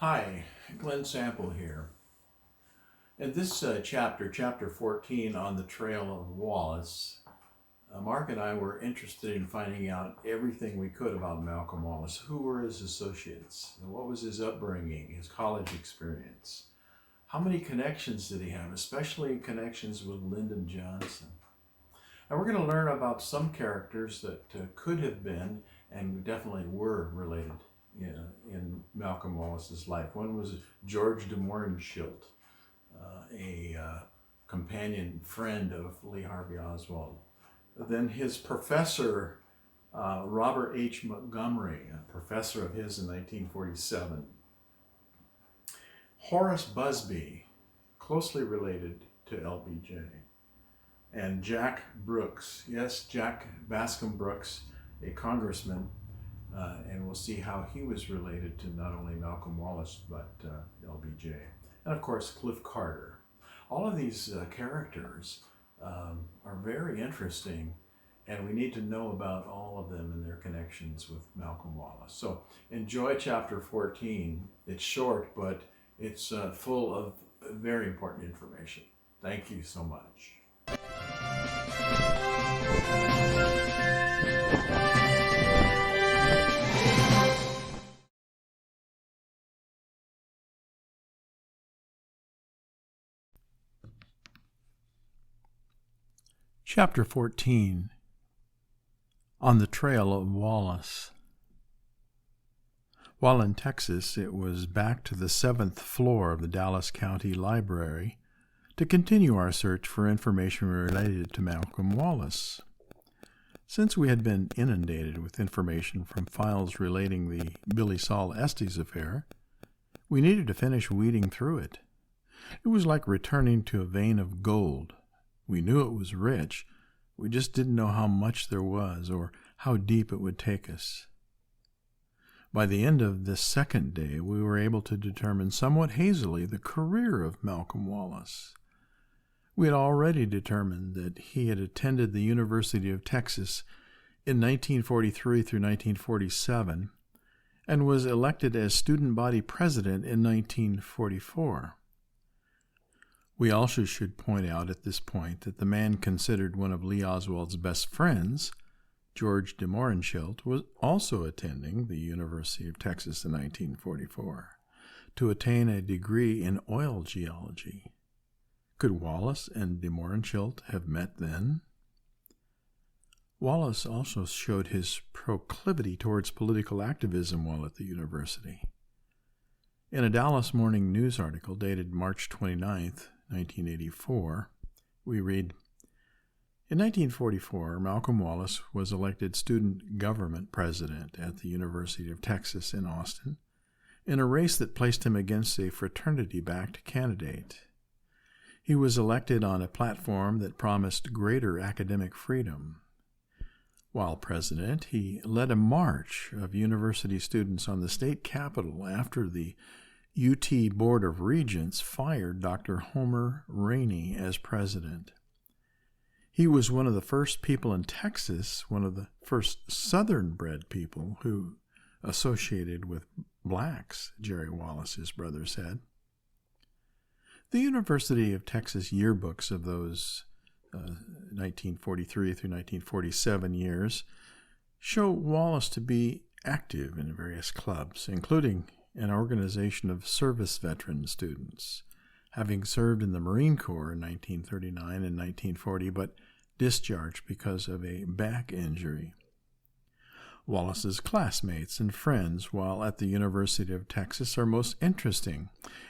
Hi, Glen Sample here. In this chapter 14 on the Trail of Wallace, Mark and I were interested in finding out everything we could about Malcolm Wallace. Who were his associates? What was his upbringing, his college experience? How many connections did he have, especially connections with Lyndon Johnson? And we're going to learn about some characters that could have been and definitely were related in Malcolm Wallace's life. One was George de Mohrenschildt, a companion friend of Lee Harvey Oswald. Then his professor, Robert H. Montgomery, a professor of his in 1947. Horace Busby, closely related to LBJ. And Jack Brooks, yes, Jack Bascom Brooks, a congressman, and we'll see how he was related to not only Malcolm Wallace, but LBJ. And of course, Cliff Carter. All of these characters are very interesting, and we need to know about all of them and their connections with Malcolm Wallace. So enjoy chapter 14. It's short, but it's full of very important information. Thank you so much. Chapter 14, On the Trail of Wallace. While in Texas, it was back to the 7th floor of the Dallas County Library to continue our search for information related to Malcolm Wallace. Since we had been inundated with information from files relating the Billy Saul Estes affair, we needed to finish weeding through it. It was like returning to a vein of gold. We knew it was rich, we just didn't know how much there was or how deep it would take us. By the end of this second day, we were able to determine somewhat hazily the career of Malcolm Wallace. We had already determined that he had attended the University of Texas in 1943 through 1947 and was elected as student body president in 1944. We also should point out at this point that the man considered one of Lee Oswald's best friends, George de Mohrenschildt, was also attending the University of Texas in 1944 to attain a degree in oil geology. Could Wallace and de Mohrenschildt have met then? Wallace also showed his proclivity towards political activism while at the university. In a Dallas Morning News article dated March 29th, 1984, we read, In 1944, Malcolm Wallace was elected student government president at the University of Texas in Austin in a race that placed him against a fraternity-backed candidate. He was elected on a platform that promised greater academic freedom. While president, he led a march of university students on the state capitol after the UT Board of Regents fired Dr. Homer Rainey as president. He was one of the first people in Texas, one of the first Southern-bred people who associated with blacks, Jerry Wallace, his brother, said. The University of Texas yearbooks of those 1943 through 1947 years show Wallace to be active in various clubs, including an organization of service veteran students, having served in the Marine Corps in 1939 and 1940, but discharged because of a back injury. Wallace's classmates and friends while at the University of Texas are most interesting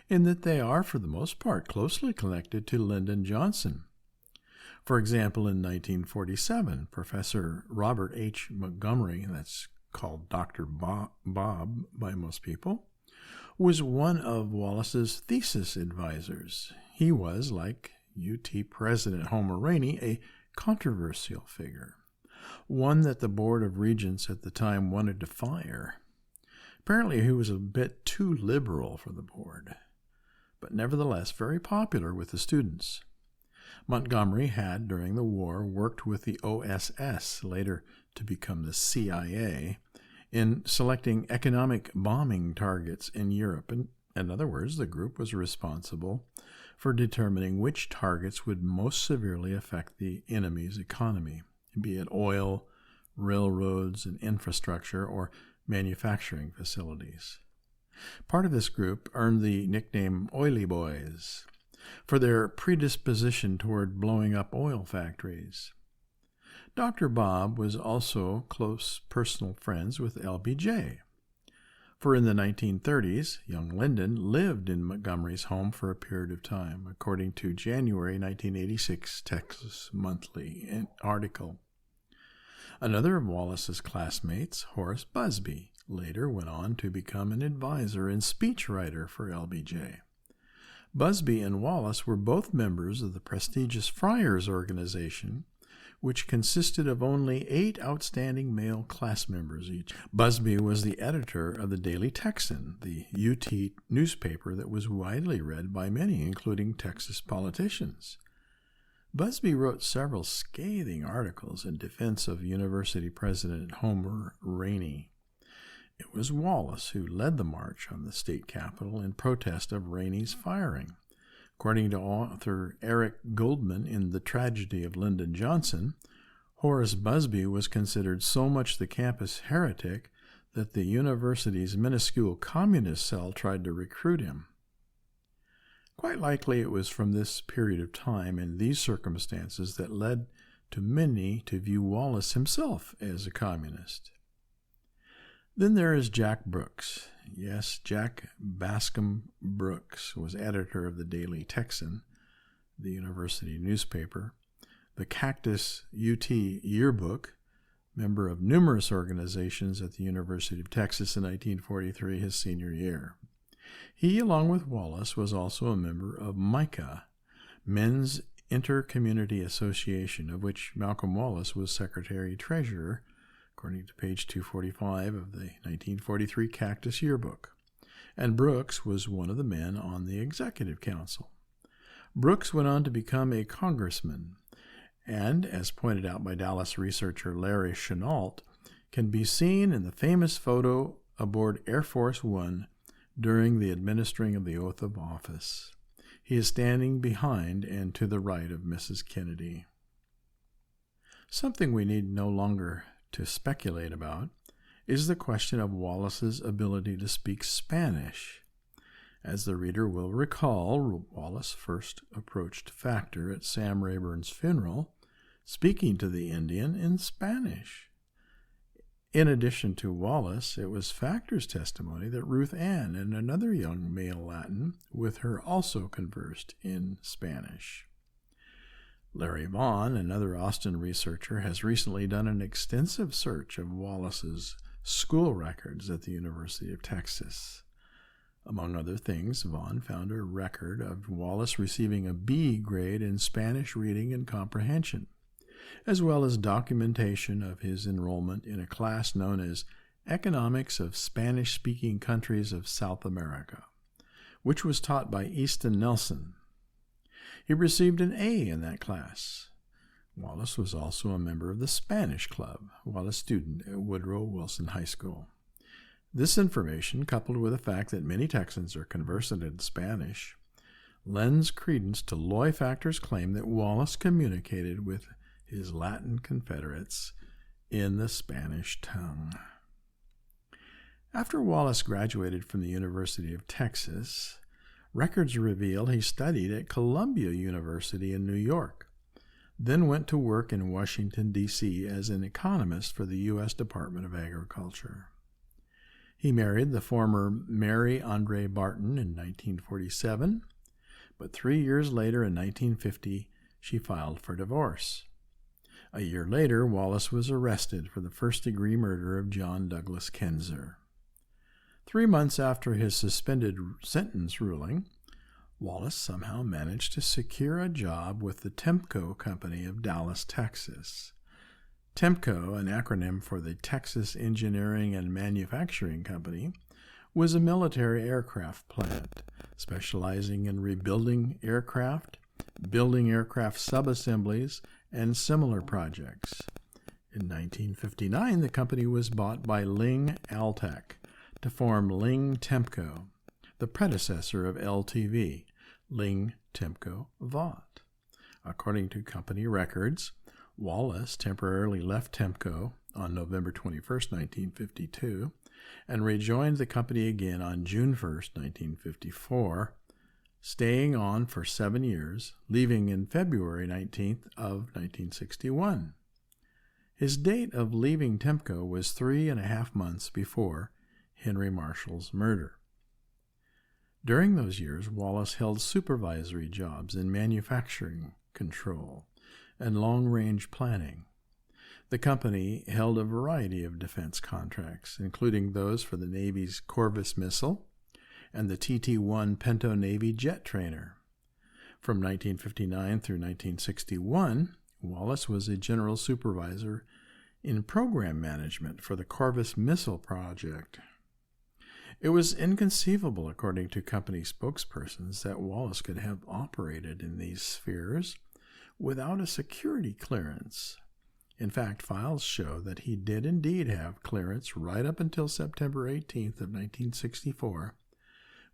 in that they are, for the most part, closely connected to Lyndon Johnson. For example, in 1947, Professor Robert H. Montgomery, that's called Dr. Bob by most people, was one of Wallace's thesis advisors. He was, like UT President Homer Rainey, a controversial figure, one that the Board of Regents at the time wanted to fire. Apparently he was a bit too liberal for the board, but nevertheless very popular with the students. Montgomery had, during the war, worked with the OSS, later to become the CIA, in selecting economic bombing targets in Europe, and In other words, the group was responsible for determining which targets would most severely affect the enemy's economy, be it oil, railroads and infrastructure, or manufacturing facilities. Part of this group earned the nickname Oily Boys for their predisposition toward blowing up oil factories. Dr. Bob was also close personal friends with LBJ, for in the 1930s, young Lyndon lived in Montgomery's home for a period of time, according to January 1986 Texas Monthly article. Another of Wallace's classmates, Horace Busby, later went on to become an advisor and speechwriter for LBJ. Busby and Wallace were both members of the prestigious Friars Organization, which consisted of only 8 outstanding male class members each. Busby was the editor of the Daily Texan, the UT newspaper that was widely read by many, including Texas politicians. Busby wrote several scathing articles in defense of University President Homer Rainey. It was Wallace who led the march on the state capitol in protest of Rainey's firing. According to author Eric Goldman in The Tragedy of Lyndon Johnson, Horace Busby was considered so much the campus heretic that the university's minuscule communist cell tried to recruit him. Quite likely it was from this period of time and these circumstances that led to many to view Wallace himself as a communist. Then there is Jack Brooks. Yes, Jack Bascom Brooks was editor of the Daily Texan, the university newspaper, the Cactus UT Yearbook, member of numerous organizations at the University of Texas in 1943, his senior year. He, along with Wallace, was also a member of MICA, Men's Inter-Community Association, of which Malcolm Wallace was secretary-treasurer, according to page 245 of the 1943 Cactus Yearbook, and Brooks was one of the men on the Executive Council. Brooks went on to become a congressman, and, as pointed out by Dallas researcher Larry Chenault, can be seen in the famous photo aboard Air Force One during the administering of the oath of office. He is standing behind and to the right of Mrs. Kennedy. Something we need no longer to speculate about is the question of Wallace's ability to speak Spanish. As the reader will recall, Wallace first approached Factor at Sam Rayburn's funeral, speaking to the Indian in Spanish. In addition to Wallace, it was Factor's testimony that Ruth Ann and another young male Latin with her also conversed in Spanish. Larry Vaughn, another Austin researcher, has recently done an extensive search of Wallace's school records at the University of Texas. Among other things, Vaughn found a record of Wallace receiving a B grade in Spanish reading and comprehension, as well as documentation of his enrollment in a class known as Economics of Spanish-Speaking Countries of South America, which was taught by Easton Nelson. He received an A in that class. Wallace was also a member of the Spanish Club while a student at Woodrow Wilson High School. This information, coupled with the fact that many Texans are conversant in Spanish, lends credence to Loy Factor's claim that Wallace communicated with his Latin confederates in the Spanish tongue. After Wallace graduated from the University of Texas, records reveal he studied at Columbia University in New York, then went to work in Washington, D.C. as an economist for the U.S. Department of Agriculture. He married the former Mary Andre Barton in 1947, but 3 years later, in 1950, she filed for divorce. A year later, Wallace was arrested for the first-degree murder of John Douglas Kenser. 3 months after his suspended sentence ruling, Wallace somehow managed to secure a job with the Temco Company of Dallas, Texas. Temco, an acronym for the Texas Engineering and Manufacturing Company, was a military aircraft plant specializing in rebuilding aircraft, building aircraft subassemblies, and similar projects. In 1959, the company was bought by Ling Altec to form Ling Temco, the predecessor of LTV, Ling Temco Vought. According to company records, Wallace temporarily left Temco on November 21, 1952, and rejoined the company again on June 1, 1954, staying on for 7 years, leaving in February 19th of 1961. His date of leaving Temco was 3.5 months before Henry Marshall's murder. During those years, Wallace held supervisory jobs in manufacturing control and long-range planning. The company held a variety of defense contracts, including those for the Navy's Corvus missile and the TT-1 Pinto Navy jet trainer. From 1959 through 1961, Wallace was a general supervisor in program management for the Corvus missile project. It was inconceivable, according to company spokespersons, that Wallace could have operated in these spheres without a security clearance. In fact, files show that he did indeed have clearance right up until September 18th of 1964,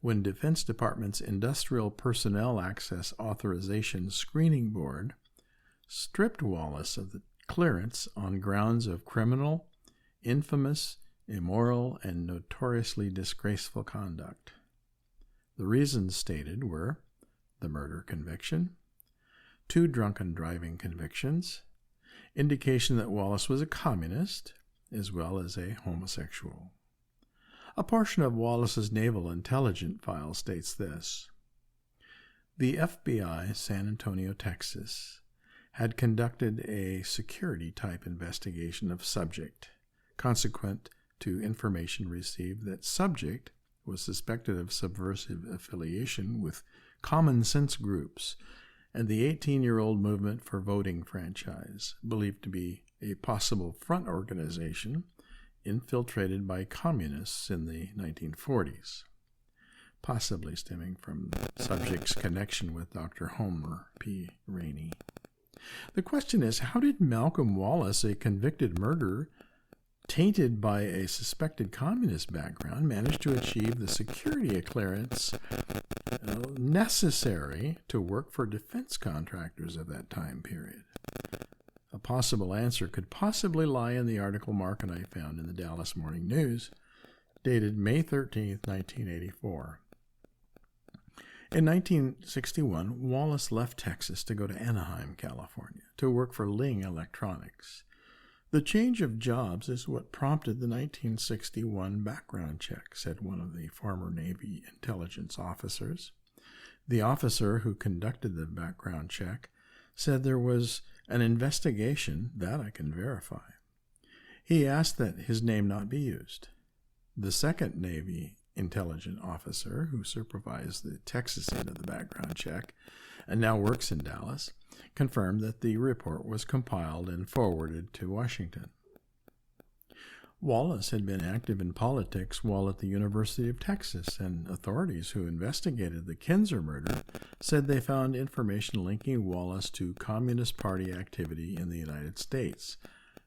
when Defense Department's Industrial Personnel Access Authorization Screening Board stripped Wallace of the clearance on grounds of criminal, infamous, immoral, and notoriously disgraceful conduct. The reasons stated were the murder conviction, 2 drunken driving convictions, indication that Wallace was a communist, as well as a homosexual. A portion of Wallace's naval intelligence file states this: the FBI, San Antonio, Texas, had conducted a security-type investigation of subject, consequent to information received that subject was suspected of subversive affiliation with common-sense groups and the 18-year-old Movement for Voting franchise, believed to be a possible front organization infiltrated by communists in the 1940s, possibly stemming from the subject's connection with Dr. Homer P. Rainey. The question is, how did Malcolm Wallace, a convicted murderer, tainted by a suspected communist background, manage to achieve the security clearance necessary to work for defense contractors of that time period? A possible answer could possibly lie in the article Mark and I found in the Dallas Morning News, dated May 13, 1984. In 1961, Wallace left Texas to go to Anaheim, California, to work for Ling Electronics. The change of jobs is what prompted the 1961 background check, said one of the former Navy intelligence officers. The officer who conducted the background check said there was an investigation that I can verify. He asked that his name not be used. The second Navy intelligence officer who supervised the Texas end of the background check and now works in Dallas confirmed that the report was compiled and forwarded to Washington. Wallace had been active in politics while at the University of Texas, and authorities who investigated the Kinzer murder said they found information linking Wallace to Communist Party activity in the United States,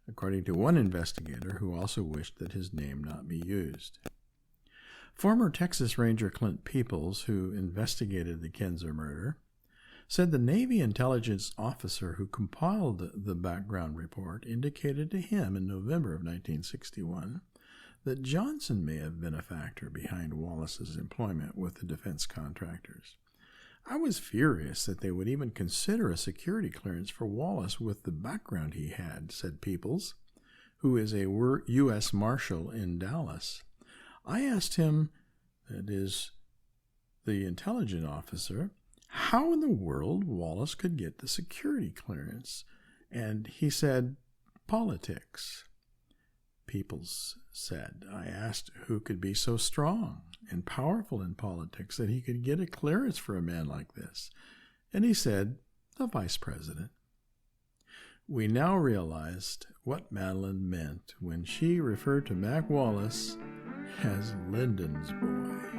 according to one investigator who also wished that his name not be used. Former Texas Ranger Clint Peoples, who investigated the Kinzer murder, said the Navy intelligence officer who compiled the background report indicated to him in November of 1961 that Johnson may have been a factor behind Wallace's employment with the defense contractors. I was furious that they would even consider a security clearance for Wallace with the background he had, said Peoples, who is a U.S. Marshal in Dallas. I asked him, that is, the intelligence officer, how in the world Wallace could get the security clearance, and he said, politics. Peoples said, I asked who could be so strong and powerful in politics that he could get a clearance for a man like this, and he said, the vice president. We now realized what Madeline meant when she referred to Mac Wallace as Lyndon's boy.